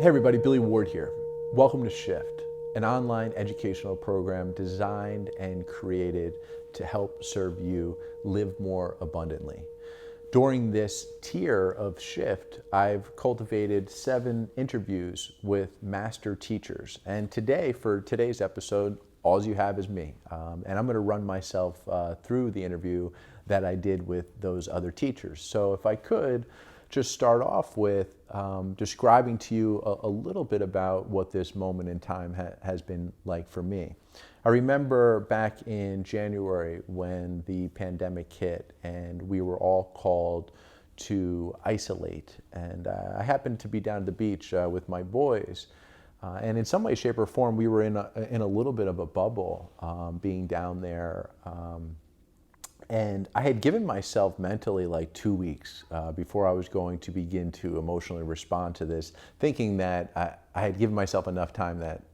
Hey everybody, Billy Ward here. Welcome to Shift, an online educational program designed and created to help serve you live more abundantly. During this tier of Shift, I've cultivated 7 interviews with master teachers. And today, for today's episode, all you have is me. And I'm going to run myself through the interview that I did with those other teachers. So if I could just start off with describing to you a little bit about what this moment in time has been like for me. I remember back in January when the pandemic hit and we were all called to isolate. And I happened to be down at the beach with my boys. And in some way, shape, or form, we were in a little bit of a bubble being down there. And I had given myself mentally like 2 weeks before I was going to begin to emotionally respond to this, thinking that I had given myself enough time that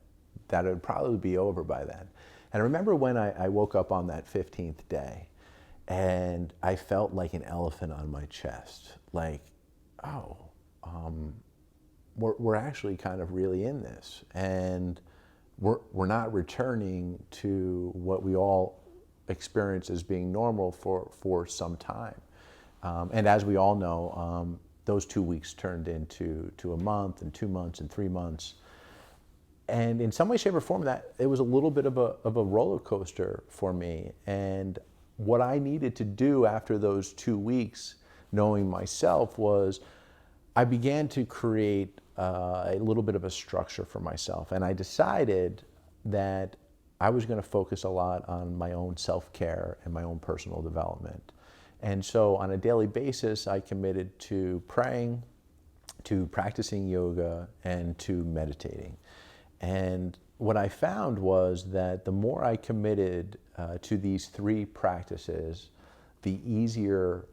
it would probably be over by then. And I remember when I woke up on that 15th day and I felt like an elephant on my chest, like, oh, we're actually kind of really in this. And we're not returning to what we all experience as being normal for some time. And as we all know, those 2 weeks turned into a month and 2 months and 3 months. And in some way, shape, or form, that it was a little bit of a roller coaster for me. And what I needed to do after those 2 weeks, knowing myself, was I began to create a little bit of a structure for myself. And I decided that I was going to focus a lot on my own self-care and my own personal development. And so on a daily basis, I committed to praying, to practicing yoga, and to meditating. And what I found was that the more I committed to these 3 practices, the easier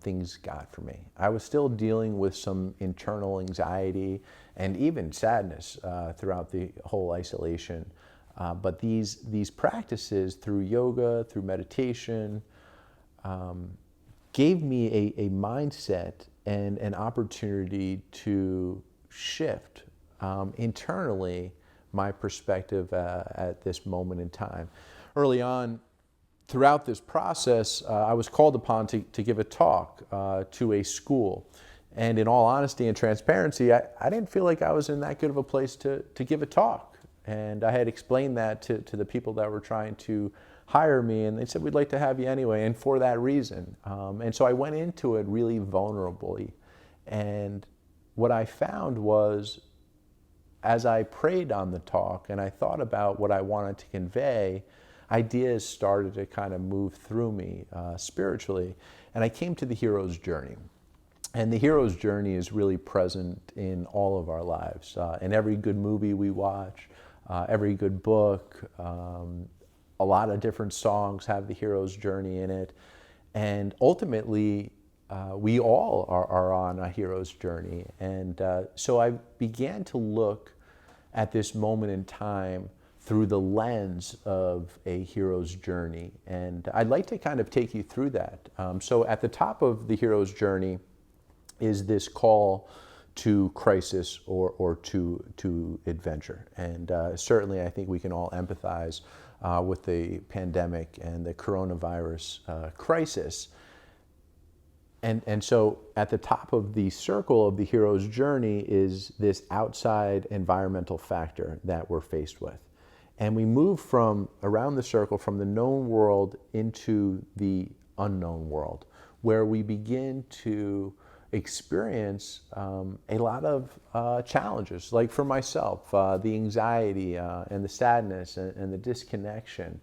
things got for me. I was still dealing with some internal anxiety and even sadness throughout the whole isolation. But these practices through yoga, through meditation, gave me a mindset and an opportunity to shift internally my perspective at this moment in time. Early on, throughout this process, I was called upon to give a talk to a school. And in all honesty and transparency, I didn't feel like I was in that good of a place to give a talk. And I had explained that to the people that were trying to hire me, and they said, we'd like to have you anyway, and for that reason. And so I went into it really vulnerably. And what I found was, as I prayed on the talk and I thought about what I wanted to convey, ideas started to kind of move through me spiritually. And I came to the hero's journey. And the hero's journey is really present in all of our lives. In every good movie we watch, every good book, a lot of different songs have the hero's journey in it. And ultimately, we all are on a hero's journey. And so I began to look at this moment in time through the lens of a hero's journey. And I'd like to kind of take you through that. So at the top of the hero's journey is this call to crisis or to adventure. And certainly I think we can all empathize with the pandemic and the coronavirus crisis. And so at the top of the circle of the hero's journey is this outside environmental factor that we're faced with. And we move from around the circle, from the known world into the unknown world, where we begin to experience a lot of challenges. Like for myself, the anxiety and the sadness and the disconnection.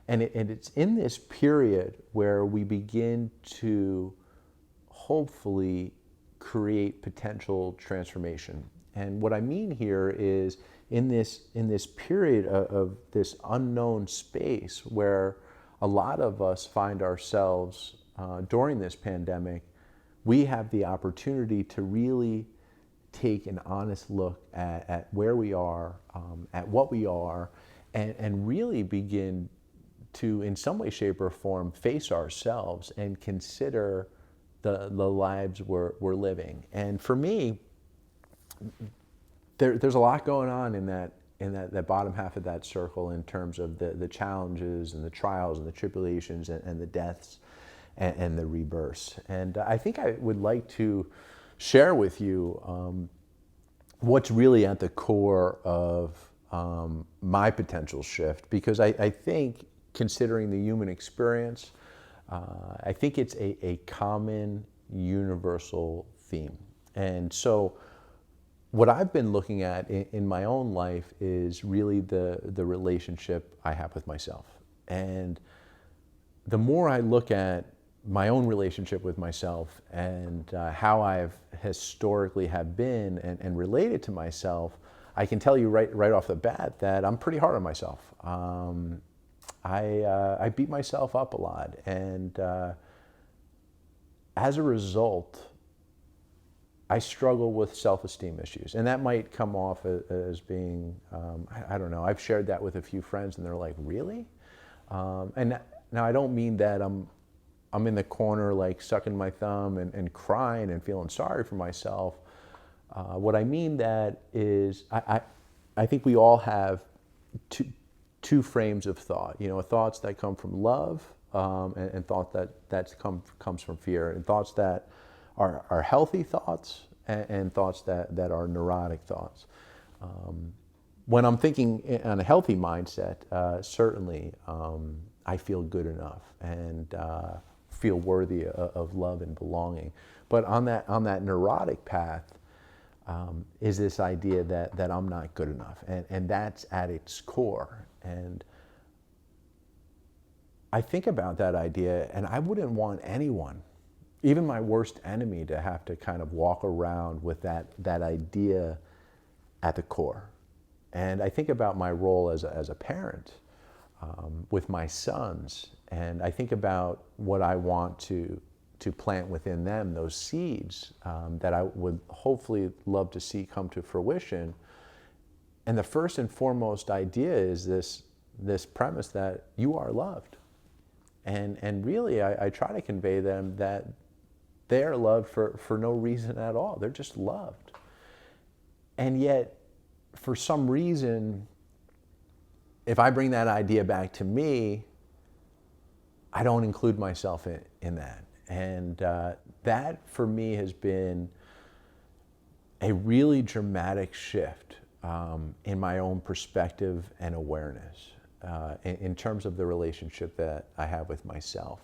And it's in this period where we begin to hopefully create potential transformation. And what I mean here is in this period of this unknown space where a lot of us find ourselves during this pandemic, we have the opportunity to really take an honest look at where we are, at what we are, and really begin to, in some way, shape, or form, face ourselves and consider the lives we're living. And for me, there's a lot going on in that bottom half of that circle in terms of the challenges and the trials and the tribulations and the deaths and the rebirths. And I think I would like to share with you what's really at the core of my potential shift, because I think, considering the human experience, I think it's a common universal theme. And so what I've been looking at in my own life is really the relationship I have with myself. And the more I look at my own relationship with myself and how I've historically have been and related to myself, I can tell you right off the bat that I'm pretty hard on myself. I beat myself up a lot, and as a result, I struggle with self-esteem issues. And that might come off as being, I don't know, I've shared that with a few friends and they're like, really? And now I don't mean that I'm in the corner like sucking my thumb and crying and feeling sorry for myself. What I mean that is I think we all have two frames of thought, thoughts that come from love and thought that comes from fear, and thoughts that are healthy thoughts and thoughts that are neurotic thoughts. When I'm thinking on a healthy mindset, certainly I feel good enough and feel worthy of love and belonging. But on that neurotic path is this idea that I'm not good enough, and that's at its core. And I think about that idea, and I wouldn't want anyone, even my worst enemy, to have to kind of walk around with that idea at the core. And I think about my role as a parent with my sons, and I think about what I want to plant within them, those seeds that I would hopefully love to see come to fruition. And the first and foremost idea is this premise that you are loved. And really, I try to convey them that they are loved for no reason at all. They're just loved. And yet, for some reason, if I bring that idea back to me, I don't include myself in that. And that, for me, has been a really dramatic shift in my own perspective and awareness in terms of the relationship that I have with myself.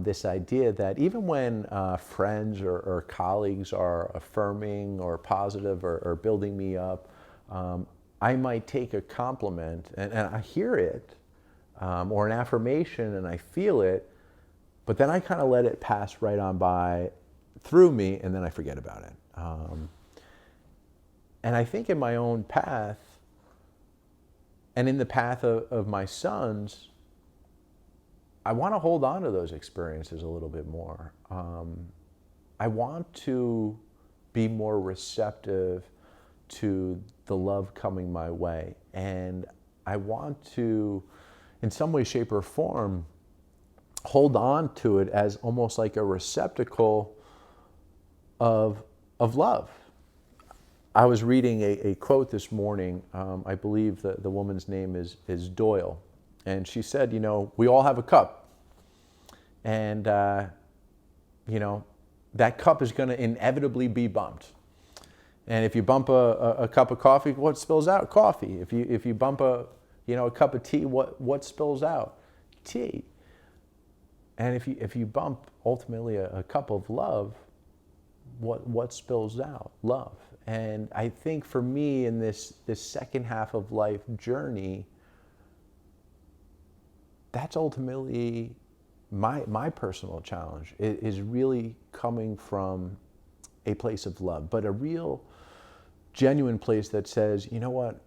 This idea that even when friends or colleagues are affirming or positive or building me up, I might take a compliment and I hear it, or an affirmation, and I feel it, but then I kind of let it pass right on by through me, and then I forget about it. And I think in my own path, and in the path of my sons, I want to hold on to those experiences a little bit more. I want to be more receptive to the love coming my way. And I want to, in some way, shape, or form, hold on to it as almost like a receptacle of love. I was reading a quote this morning. I believe the woman's name is Doyle. And she said, we all have a cup. And, that cup is going to inevitably be bumped. And if you bump a cup of coffee, what spills out? Coffee. If you bump a cup of tea, what spills out? Tea. And if you bump ultimately a cup of love, what spills out? Love. And I think for me in this second half of life journey, that's ultimately my personal challenge, is really coming from a place of love, but a real genuine place that says, you know what,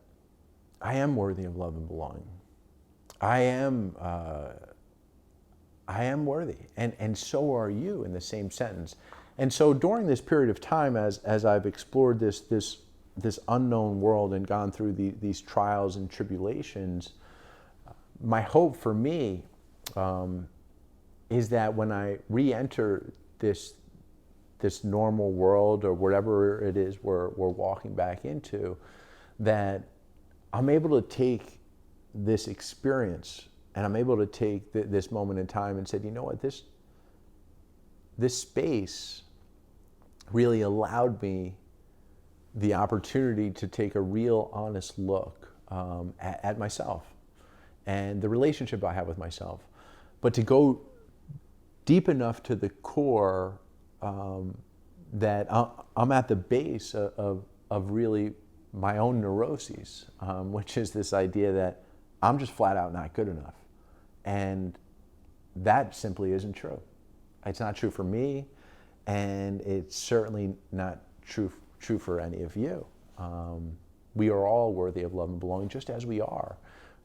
I am worthy of love and belonging. I am worthy, and so are you, in the same sentence. And so during this period of time, as I've explored this unknown world and gone through these trials and tribulations, my hope for me is that when I re-enter this this normal world or whatever it is we're walking back into, that I'm able to take this experience and I'm able to take this moment in time and said, you know what, this space really allowed me the opportunity to take a real honest look at myself and the relationship I have with myself, but to go deep enough to the core that I'm at the base of really my own neuroses, which is this idea that I'm just flat out not good enough. And that simply isn't true. It's not true for me, and it's certainly not true for any of you. We are all worthy of love and belonging just as we are,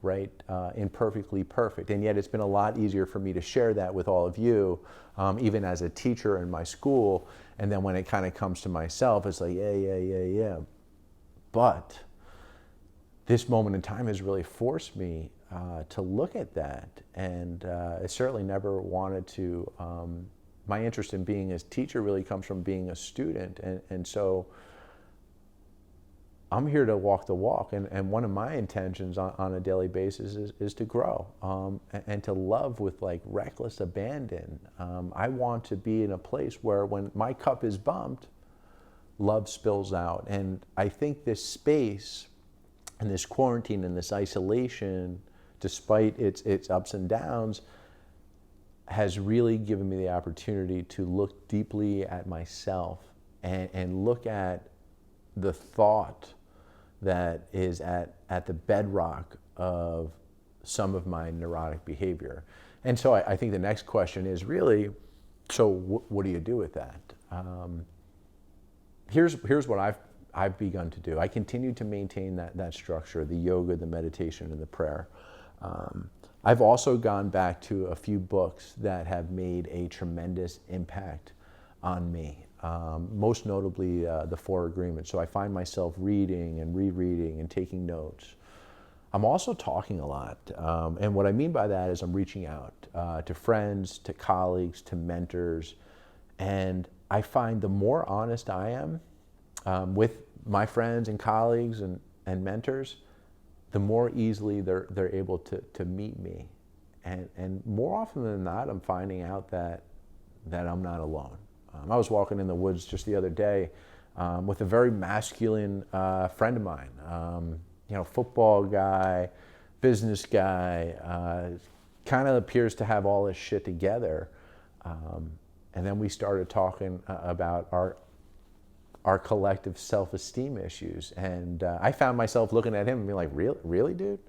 right? Imperfectly perfect. And yet it's been a lot easier for me to share that with all of you, even as a teacher in my school. And then when it kind of comes to myself, it's like, yeah. But this moment in time has really forced me to look at that. And I certainly never wanted to, my interest in being a teacher really comes from being a student. And so I'm here to walk the walk, and one of my intentions on a daily basis is to grow and to love with like reckless abandon. I want to be in a place where when my cup is bumped, love spills out. And I think this space and this quarantine and this isolation, despite its ups and downs, has really given me the opportunity to look deeply at myself and look at the thought that is at the bedrock of some of my neurotic behavior. And so I think the next question is really, so what do you do with that? Here's what I've begun to do. I continue to maintain that structure, the yoga, the meditation, and the prayer. I've also gone back to a few books that have made a tremendous impact on me. Most notably, the Four Agreements. So I find myself reading and rereading and taking notes. I'm also talking a lot. And what I mean by that is I'm reaching out to friends, to colleagues, to mentors. And I find the more honest I am with my friends and colleagues and mentors, the more easily they're able to meet me. And more often than not, I'm finding out that I'm not alone. I was walking in the woods just the other day with a very masculine friend of mine, football guy, business guy, kind of appears to have all his shit together. And then we started talking about our collective self-esteem issues. And I found myself looking at him and being like, really, dude?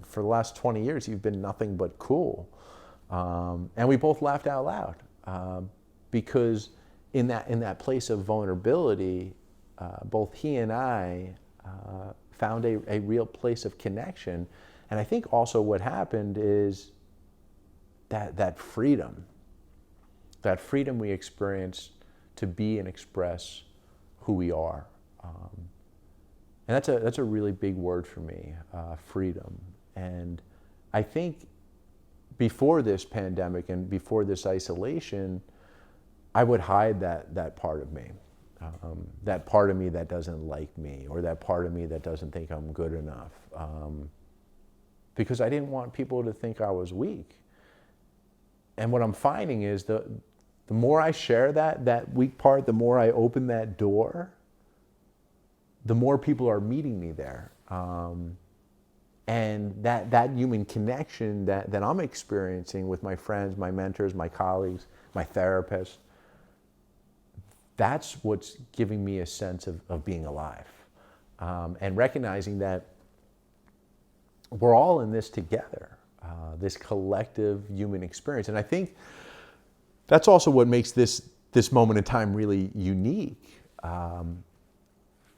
For the last 20 years, you've been nothing but cool. And we both laughed out loud. Because in that place of vulnerability, both he and I found a real place of connection. And I think also what happened is that freedom we experienced to be and express who we are. And that's a really big word for me, freedom. And I think before this pandemic and before this isolation, I would hide that part of me, that part of me that doesn't like me, or that part of me that doesn't think I'm good enough, because I didn't want people to think I was weak. And what I'm finding is the more I share that weak part, the more I open that door, the more people are meeting me there. And that human connection that I'm experiencing with my friends, my mentors, my colleagues, my therapist, that's what's giving me a sense of being alive. And recognizing that we're all in this together, this collective human experience. And I think that's also what makes this moment in time really unique.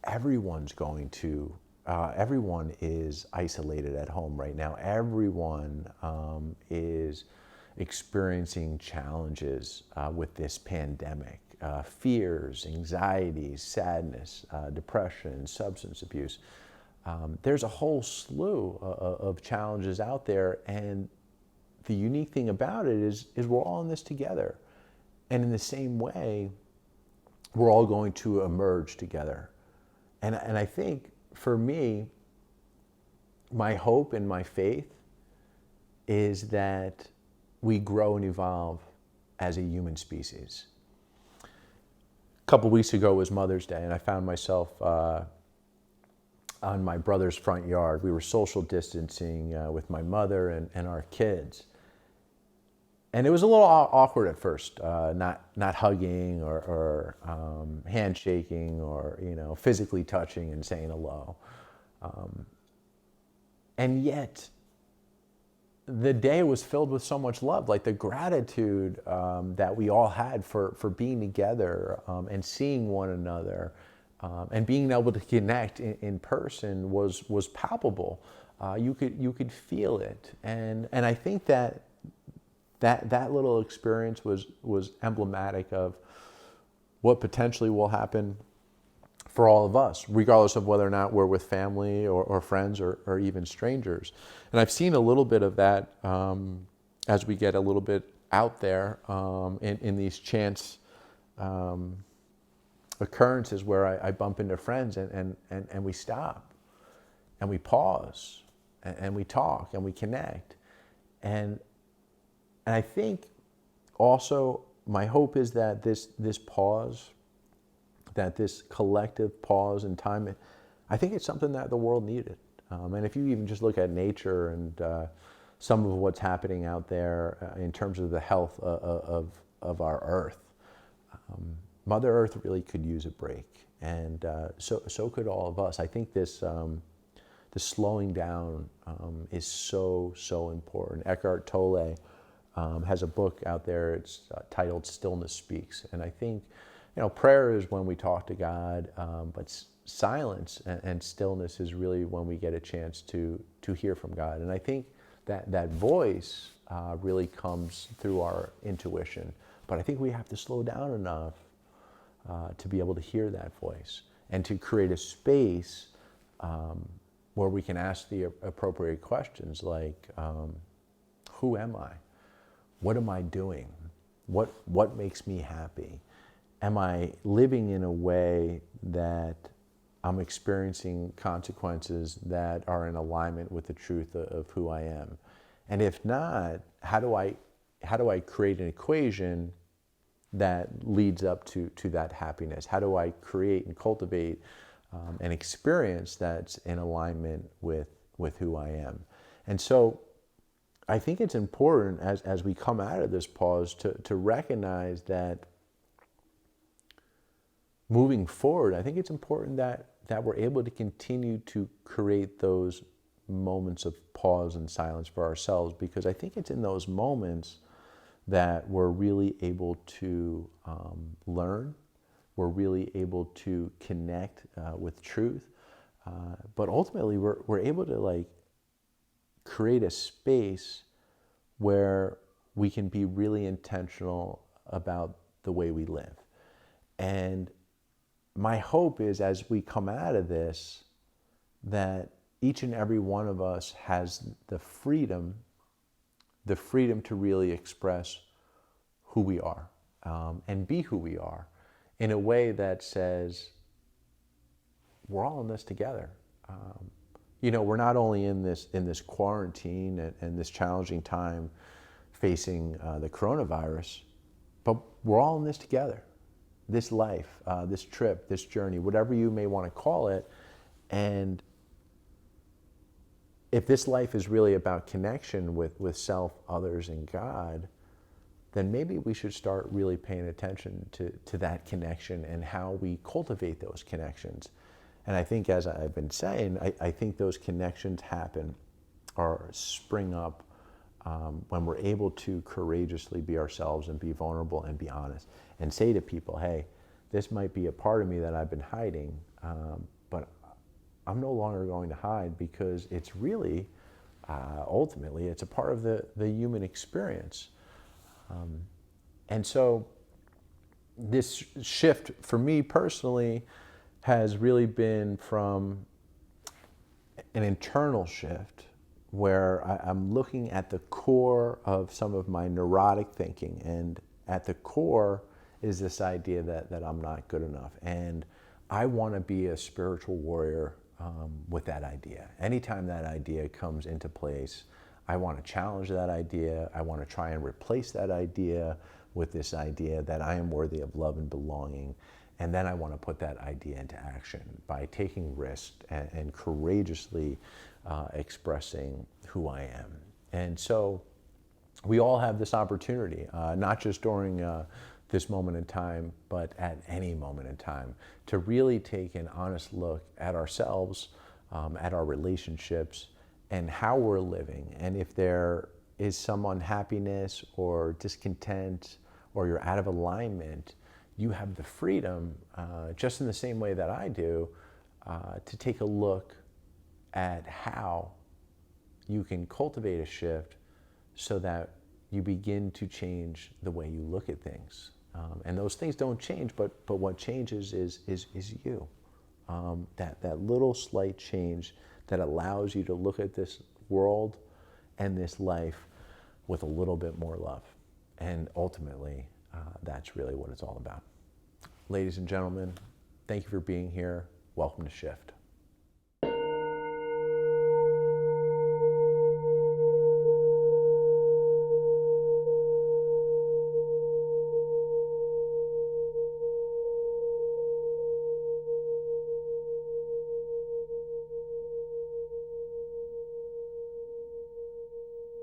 Everyone is isolated at home right now. Everyone is experiencing challenges with this pandemic. Fears, anxieties, sadness, depression, substance abuse. There's a whole slew of challenges out there, and the unique thing about it is we're all in this together. And in the same way, we're all going to emerge together. And I think for me, my hope and my faith is that we grow and evolve as a human species. A couple weeks ago was Mother's Day, and I found myself on my brother's front yard. We were social distancing with my mother and our kids. And it was a little awkward at first, not hugging or handshaking or physically touching and saying hello. And yet, the day was filled with so much love, like the gratitude that we all had for being together and seeing one another and being able to connect in person was palpable. You could feel it, and I think that little experience was emblematic of what potentially will happen for all of us, regardless of whether or not we're with family or friends or even strangers. And I've seen a little bit of that as we get a little bit out there in these chance occurrences where I bump into friends and we stop and we pause and we talk and we connect. And I think also my hope is that this pause, that this collective pause in time, I think it's something that the world needed. And if you even just look at nature and some of what's happening out there in terms of the health of our Earth, Mother Earth really could use a break, and so could all of us. I think this slowing down is so important. Eckhart Tolle has a book out there. It's titled "Stillness Speaks," and I think prayer is when we talk to God, but silence and stillness is really when we get a chance to hear from God. And I think that voice really comes through our intuition, but I think we have to slow down enough to be able to hear that voice and to create a space where we can ask the appropriate questions like, who am I? What am I doing? What makes me happy? Am I living in a way that I'm experiencing consequences that are in alignment with the truth of who I am? And if not, how do I create an equation that leads up to that happiness? How do I create and cultivate an experience that's in alignment with who I am? And so I think it's important as we come out of this pause to recognize that moving forward, I think it's important that we're able to continue to create those moments of pause and silence for ourselves, because I think it's in those moments that we're really able to learn, we're really able to connect with truth, but ultimately we're able to create a space where we can be really intentional about the way we live. And my hope is, as we come out of this, that each and every one of us has the freedom to really express who we are and be who we are in a way that says, we're all in this together. We're not only in this quarantine and this challenging time facing the coronavirus, but we're all in this together. This life, this trip, this journey, whatever you may want to call it. And if this life is really about connection with self, others, and God, then maybe we should start really paying attention to that connection and how we cultivate those connections. And I think, as I've been saying, I think those connections happen or spring up when we're able to courageously be ourselves and be vulnerable and be honest and say to people, hey, this might be a part of me that I've been hiding, but I'm no longer going to hide, because it's really, ultimately, it's a part of the human experience. And so this shift for me personally has really been from an internal shift where I'm looking at the core of some of my neurotic thinking, and at the core is this idea that I'm not good enough. And I want to be a spiritual warrior with that idea. Anytime that idea comes into place, I want to challenge that idea. I want to try and replace that idea with this idea that I am worthy of love and belonging. And then I want to put that idea into action by taking risks and courageously expressing who I am. And so we all have this opportunity, not just during this moment in time, but at any moment in time, to really take an honest look at ourselves, at our relationships, and how we're living. And if there is some unhappiness or discontent, or you're out of alignment, you have the freedom, just in the same way that I do, to take a look at how you can cultivate a shift so that you begin to change the way you look at things. And those things don't change, but what changes is you. That little slight change that allows you to look at this world and this life with a little bit more love. And ultimately, that's really what it's all about. Ladies and gentlemen, thank you for being here. Welcome to Shift.